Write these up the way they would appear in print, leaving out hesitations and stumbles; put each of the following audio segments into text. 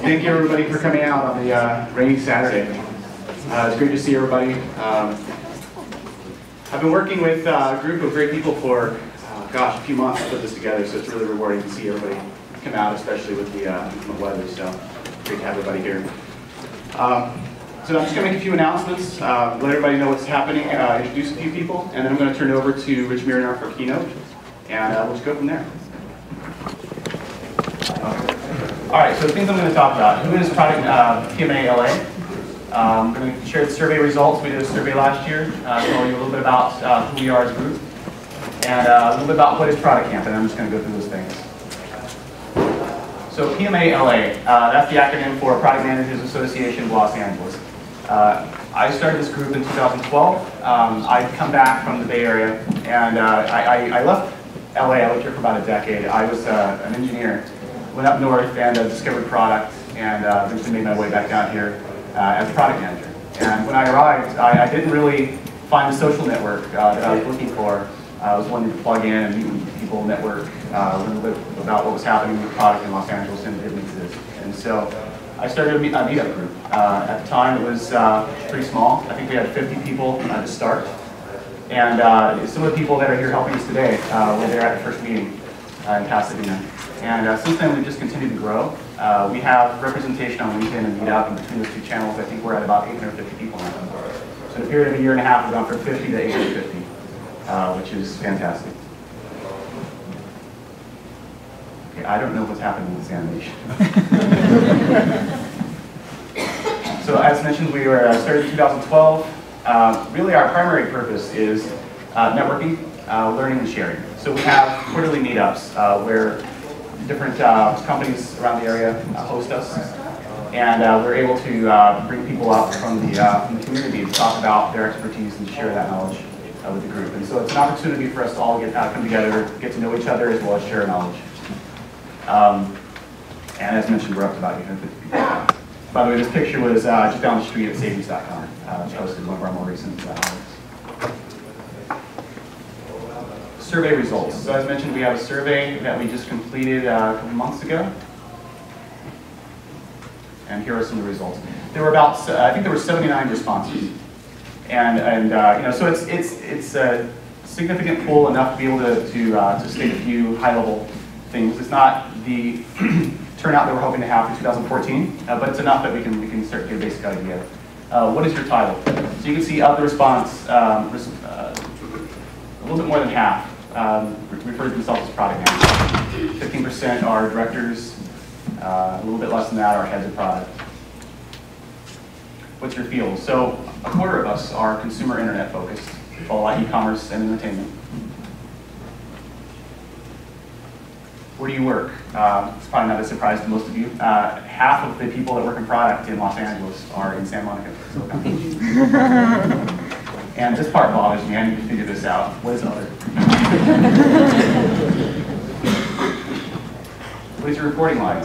Thank you everybody for coming out on the rainy Saturday. It's great to see everybody. I've been working with a group of great people for, gosh, a few months to put this together, so it's really rewarding to see everybody come out, especially with the weather, so great to have everybody here. So I'm just going to make a few announcements, let everybody know what's happening, introduce a few people, and then I'm going to turn it over to Rich Mironar for a keynote, and we'll just go from there. All right, so the things I'm going to talk about. Who is ProuctCamp.LA? I'm going to share the survey results. We did a survey last year, tell you a little bit about who we are as a group, and a little bit about what is ProuctCamp, and I'm just going to go through those things. So pma.la, that's the acronym for Product Managers Association of Los Angeles. I started this group in 2012. I'd come back from the Bay Area, and I left LA. I lived here for about a decade. I was an engineer. Went up north and discovered product, and eventually made my way back down here as a product manager. And when I arrived, I didn't really find the social network that I was looking for. I was wanting to plug in and meet with people, network, learn a little bit about what was happening with product in Los Angeles, and it didn't exist. And so I started a meetup group. At the time, it was pretty small. I think we had 50 people to start. And some of the people that are here helping us today were there at the first meeting in Pasadena. And since then, we've just continued to grow. We have representation on LinkedIn and Meetup, and between those two channels, I think we're at about 850 people now. So in a period of a year and a half, we've gone from 50 to 850, which is fantastic. Okay, I don't know what's happening with this animation. So as mentioned, we were started in 2012. Really, our primary purpose is networking, learning, and sharing. So we have quarterly meetups where different companies around the area host us, and we're able to bring people up from the community to talk about their expertise and share that knowledge with the group. And so it's an opportunity for us to all come together, get to know each other, as well as share knowledge. And as mentioned, we're up to about 850 people. By the way, this picture was just down the street at savings.com, which hosted one of our more recent hires. Survey results. So as mentioned, we have a survey that we just completed a couple months ago. And here are some of the results. There were about, I think there were 79 responses. And you know, so it's a significant pool, enough to be able to state a few high-level things. It's not the turnout that we're hoping to have for 2014, but it's enough that we can start to get a basic idea. What is your title? So you can see of the response, a little bit more than half refer to themselves as product managers. 15% are directors, a little bit less than that are heads of product. What's your field? So a quarter of us are consumer internet focused. We follow e-commerce and entertainment. Where do you work? It's probably not a surprise to most of you. Half of the people that work in product in Los Angeles are in Santa Monica. And this part bothers me. I need to figure this out. What is other? What is your reporting like?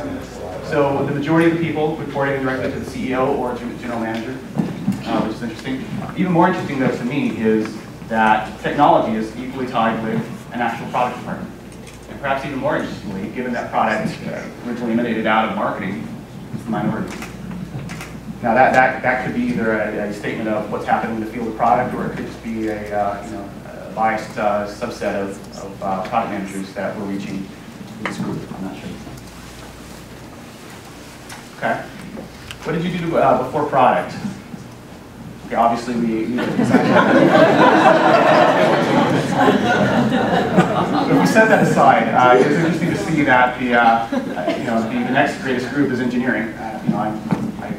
So the majority of the people reporting directly to the CEO or general manager, which is interesting. Even more interesting, though, to me, is that technology is equally tied with an actual product department. And perhaps even more interestingly, given that product originally emanated out of marketing, it's the minority. Now that could be either a statement of what's happening in the field of product, or it could just be a biased subset of product managers that we're reaching in this group. I'm not sure. Okay. What did you do before product? Okay, obviously we If we set that aside, it's interesting to see that the next greatest group is engineering.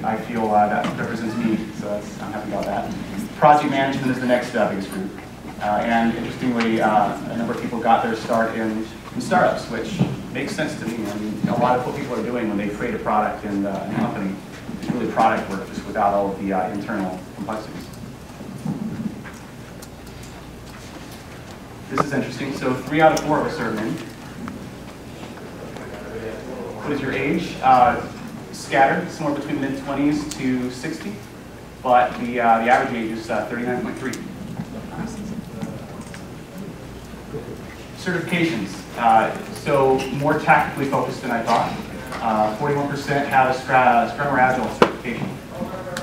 I feel that represents me, so I'm happy about that. Project management is the next biggest group. And interestingly, a number of people got their start in startups, which makes sense to me. I mean, a lot of what people are doing when they create a product in a company is really product work, just without all of the internal complexities. This is interesting. So 3 out of 4 of us are men. What is your age? Scattered, somewhere between mid-20s to 60, but the average age is 39.3. Certifications. So more tactically focused than I thought. 41% have a Scrum or Agile certification.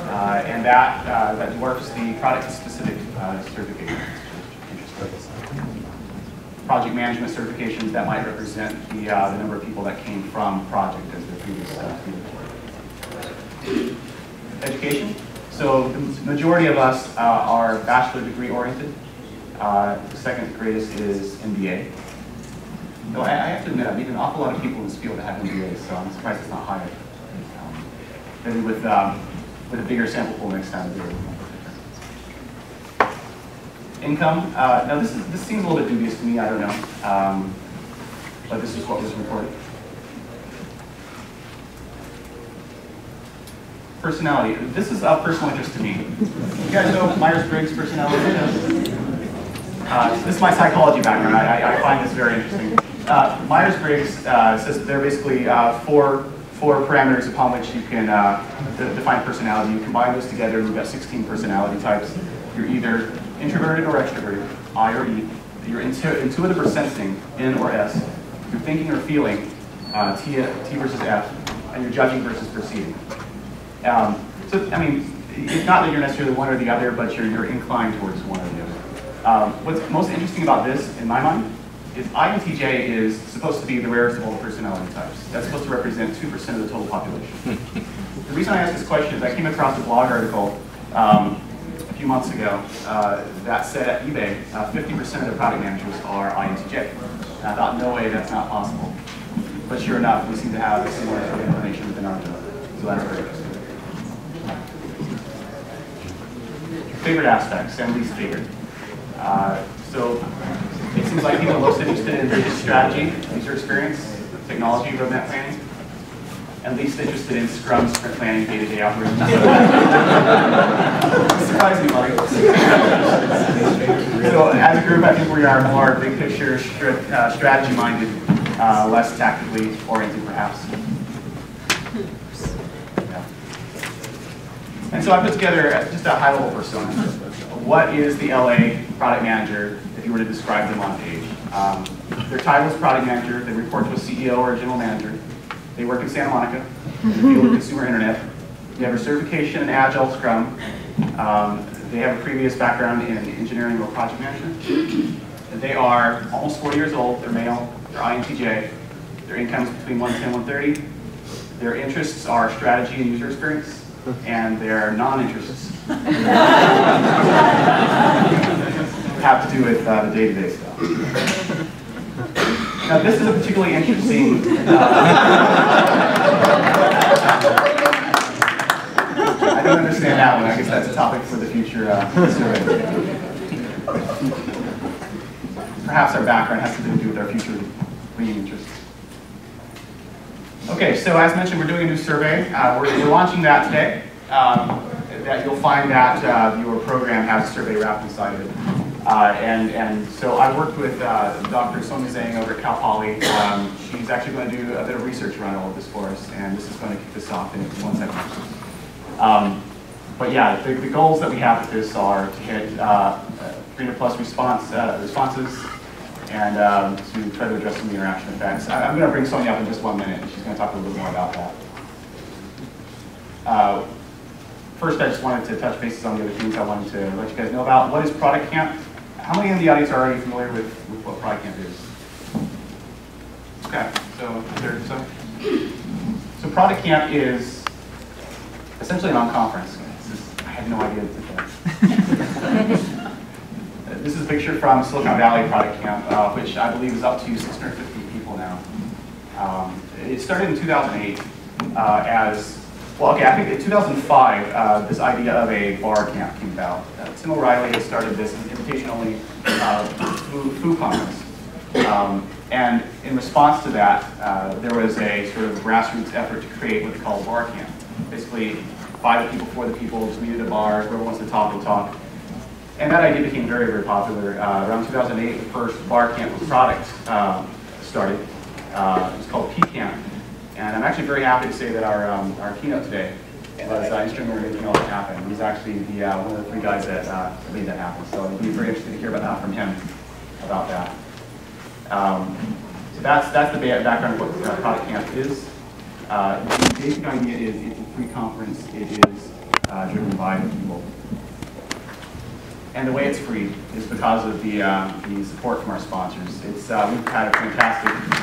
And that dwarfs the product-specific certification. Project management certifications that might represent the number of people that came from project as their previous education. So the majority of us are bachelor degree oriented. The second greatest is MBA. Though I have to admit, I've met an awful lot of people in this field that have MBAs, so I'm surprised it's not higher. Maybe with a bigger sample pool next time. Income. Now this seems a little bit dubious to me. I don't know, but this is what was reported. Personality. This is of personal interest to me. You guys know Myers-Briggs personality test? This is my psychology background. I find this very interesting. Myers-Briggs says there are basically four parameters upon which you can define personality. You combine those together, and you've got 16 personality types. You're either introverted or extroverted, I or E. You're intuitive or sensing, N or S. You're thinking or feeling, T versus F. And you're judging versus perceiving. So, I mean, it's not that you're necessarily one or the other, but you're inclined towards one or the other. What's most interesting about this, in my mind, is INTJ is supposed to be the rarest of all the personality types. That's supposed to represent 2% of the total population. The reason I ask this question is I came across a blog article a few months ago that said at eBay 50% of the product managers are INTJ. And I thought, no way, that's not possible. But sure enough, we seem to have a similar information within our job. So that's very interesting. Favorite aspects and least favorite. So it seems like people are most interested in business strategy, user experience, technology, roadmap planning, and least interested in Scrum, sprint planning, day-to-day operations. Surprise anybody. So as a group, I think we are more big picture, strategy-minded, less tactically oriented, perhaps. Yeah. And so I put together just a high-level persona. What is the LA product manager, if you were to describe them on a page? Their title is product manager. They report to a CEO or a general manager. They work in Santa Monica, in the field of consumer internet. They have a certification in Agile Scrum. They have a previous background in engineering or project management. They are almost 40 years old. They're male. They're INTJ. Their income is between 110 and 130. Their interests are strategy and user experience. And their non-interests have to do with the day-to-day stuff. Now, this is a particularly interesting. I don't understand that one. I guess that's a topic for the future survey. Perhaps our background has something to do with our future reading interests. Okay, so as mentioned, we're doing a new survey. We're launching that today. That you'll find that your program has a survey wrapped inside of it. And so I worked with Dr. Sonia Zhang over at Cal.Poly. She's actually going to do a bit of research around all of this for us, and this is going to kick this off in 1 second. But yeah, the goals that we have with this are to hit 300+ responses, and to try to address some of the interaction effects. I'm going to bring Sonia up in just 1 minute, and she's going to talk a little bit more about that. First, I just wanted to touch bases on the other things I wanted to let you guys know about. What is ProuctCamp? How many in the audience are already familiar with what ProuctCamp is? Okay, so there's some. So ProuctCamp is essentially a non-conference. I had no idea that. This is a picture from Silicon Valley ProuctCamp, which I believe is up to 650 people now. It started in 2008 as well, okay, I think in 2005, this idea of a bar camp came about. Tim O'Reilly had started this invitation-only food conference. And in response to that, there was a sort of grassroots effort to create what they call a bar camp. Basically, by the people, for the people, just meet at a bar, whoever wants to talk will talk. And that idea became very, very popular. Around 2008, the first bar camp with product started. It was called PCamp. And I'm actually very happy to say that our keynote today was instrumental in making all that happen. He's actually one of the 3 guys that made that happen. So it'll be very interesting to hear about that from him, about that. So that's the background of what ProuctCamp is. The basic idea is it's a free conference. It is driven by the people. And the way it's free is because of the support from our sponsors. We've had a fantastic